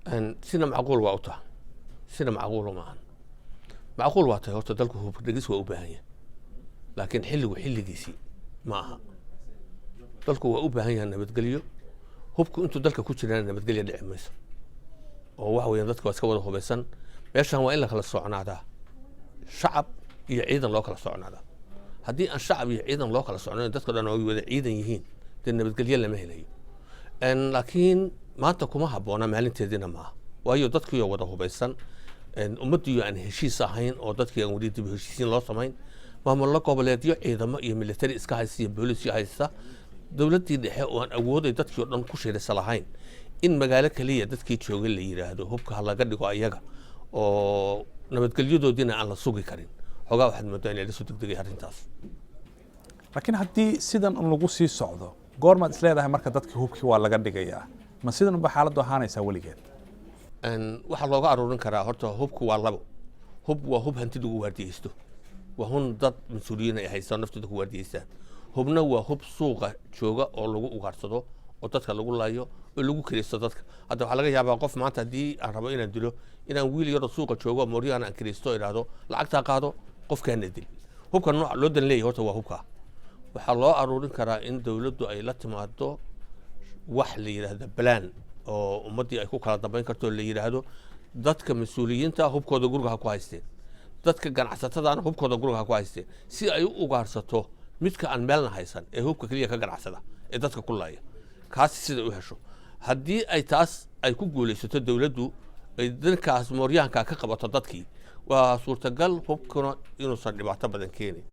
أن سينا معقول وأوتا سينا معقول معا معقول وأوتا هورتا دلكو هو بدقيس وأوباهية لكن حلو جيسي معها دلكو وأوباهية أنا بتقليو هوبكو أنتو دلكو كوتشي أنا بتقلي دعم ميسا وواحد يندتكو أسكوا هو بيسن meeshan waa in la kala socnaadaa shacab iyo ciidan loo kala socnaadaa haddii aan shacab iyo ciidan loo kala socnayn dadka dhan oo wada ciidan yihiin dee nabadgelyo lama helayo laakiin maanta kuma habboona maalinteediina maaha waayo dadkii oo wada hubaysan ummaddii aan heshiis ahayn oo dadkii aan weli dib heshiisiin loo samayn maamullo goboleedyo ciidamo iyo military iska haysta iyo boolis haysta dowladdii dhexe oo aan awooday dadkii oo dhan ku shiraysa lahayn in magaalo kaliya dadkii jooga la yiraahdo hubka ha laga dhigo ayaga oo nabadgelyadoodina aan la sugi karin xogaa waxaad moodaa in la soo degdegay arrintaas laakiin haddii sidan lagu sii socdo goormaad isleedahay marka dadkii hubkii waa laga dhigayaa ma sidan ba xaaladdu ahaanaysaa weligeed waxaa looga aruurin karaa horta hubku waa labo hub waa hub hanti lagu waardiyeysto waa hun dad mas-uuliyiin ay haystaan naftooda ku waardiyeystaan hubna waa hub suuqa jooga oo lagu ugaarsado oo dadka lagu laayo oo lagu kiraysto dadka hadda waxaa laga yaabaa qof maanta haddii aan rabo inaan dilo inaan wiil yaroo suuqa joogo mooriyaan aan kiraysto idhaahdo lacagtaa qaado qofkaana dil hubka nooca loo dan leeyahay horta waa hubkaa waxaa loo aruurin karaa in dowladdu ay la timaado wax la yidhaahdo balaan oo ummaddii ay ku kala dambayn karto la yidhaahdo dadka mas-uuliyiinta hubkooda guriga ha ku haysteen dadka ganacsatadaana hubkooda guriga ha ku haysteen si ay u ugaarsato midka aan meelna haysan ee hubka keliya ka ganacsada ee dadka ku laaya kaasi sida u hesho haddii ay taas ay ku guulaysato dowladdu ay dalkaas mooryaanka ka qabato dadkii waa suurtagal hubkuna inuusan dhibaato badan keenin